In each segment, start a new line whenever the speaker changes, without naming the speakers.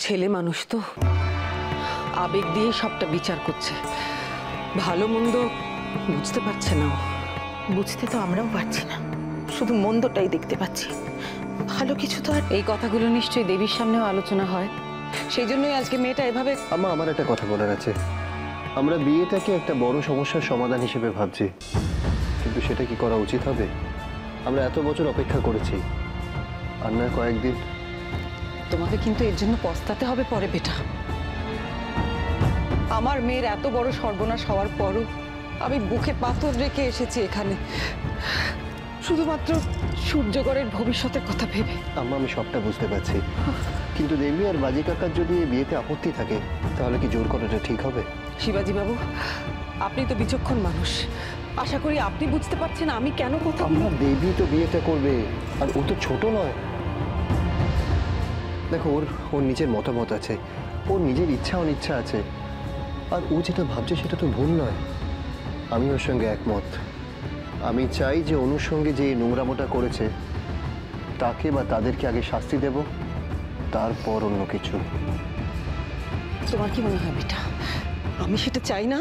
ছেলে মানুষ তো আবেগ দিয়ে সবটা বিচার করছে, ভালো মন্দ বুঝতে পারছে না।
বুঝতে তো আমরাও পারছি না, শুধু মন্দটাই দেখতে পাচ্ছি, ভালো কিছু তো আর।
এই কথাগুলো নিশ্চয়ই দেবীর সামনেও আলোচনা হয়, সেই জন্যই আজকে মেয়েটা এভাবে।
আম্মা, আমার একটা কথা বলার আছে। আমরা বিয়েটাকে একটা বড় সমস্যার সমাধান হিসেবে ভাবছি, কিন্তু সেটা কি করা উচিত হবে? আমরা এত বছর অপেক্ষা করেছি, আর না কয়েকদিন।
তোমাকে কিন্তু এর জন্য পস্তাতে হবে পরে বেটা। আমার মেয়ের এত বড় সর্বনাশ হওয়ার পরও আমি বুকে পাথর রেখে এসেছি এখানে, শুধুমাত্র সূর্যগড়ের ভবিষ্যতের কথা ভেবে।
আম্মা, আমি সবটা বুঝতে পারছি, কিন্তু দেবী আর বাজি কাকার যদি এই বিয়েতে আপত্তি থাকে, তাহলে কি জোর করাটা ঠিক হবে?
শিবাজি বাবু, আপনি তো বিচক্ষণ মানুষ, আশা করি আপনি বুঝতে পারছেন আমি কেন কথা।
আমার দেবী তো বিয়েটা করবে, আর ও তো ছোট নয়। দেখো, ওর নিজের মতামত আছে, ওর নিজের ইচ্ছা অনিচ্ছা আছে, আর ও যেটা ভাবছে সেটা তো ভুল নয়। আমি ওর সঙ্গে একমত। আমি চাই যে অনুর সঙ্গে যে নোংরামোটা করেছে তাকে বা তাদেরকে আগে শাস্তি দেব, তারপর অন্য কিছু।
তোমার কি মনে হয় বেটা আমি সেটা চাই না?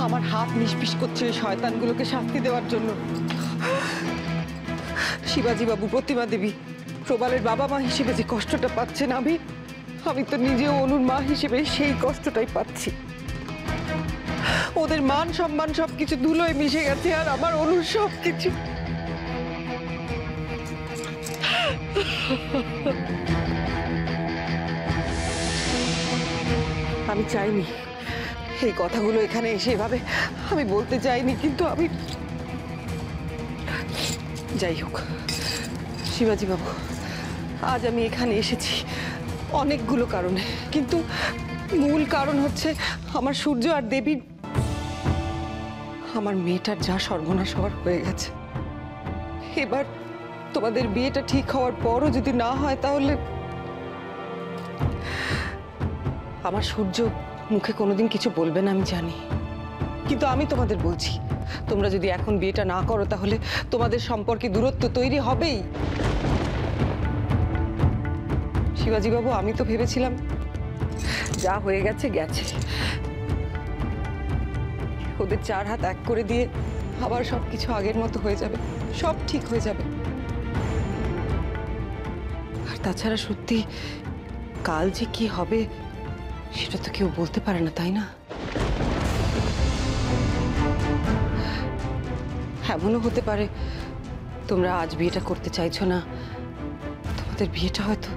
আমার হাত নিষ্পিস করছে ওই শয়তানগুলোকে শাস্তি দেওয়ার জন্য। শিবাজি বাবু, প্রতিমা দেবী, প্রবালের বাবা মা হিসেবে যে কষ্টটা পাচ্ছেন, আমি তো নিজেও অনুর মা হিসেবে সেই কষ্টটাই পাচ্ছি। ওদের মান সম্মান সবকিছু ধুলোয় মিশে গেছে, আর আমার অনুর সবকিছু। আমি চাইনি এই কথাগুলো এখানে এসে এভাবে আমি বলতে চাইনি, কিন্তু আমি যাই হোক। শিবাজি বাবু, আজ আমি এখানে এসেছি অনেকগুলো কারণে, কিন্তু মূল কারণ হচ্ছে আমার সূর্য আর দেবীর, আমার মেয়েটার যা সর্বনাশ হওয়ার হয়ে গেছে। এবার তোমাদের বিয়েটা ঠিক হওয়ার পরও যদি না হয়, তাহলে আমার সূর্য মুখে কোনোদিন কিছু বলবে না আমি জানি, কিন্তু আমি তোমাদের বলছি, তোমরা যদি এখন বিয়েটা না করো তাহলে তোমাদের সম্পর্কে দূরত্ব তৈরি হবেই। শিবাজি বাবু, আমি তো ভেবেছিলাম যা হয়ে গেছে গেছে, ওদের চার হাত এক করে দিয়ে আবার সবকিছু আগের মতো হয়ে যাবে, সব ঠিক হয়ে যাবে। আর তাছাড়া সত্যি কাল যে কি হবে সেটা তো কেউ বলতে পারে না, তাই না? এমনও হতে পারে তোমরা আজ বিয়েটা করতে চাইছো না, তোমাদের বিয়েটা হয়তো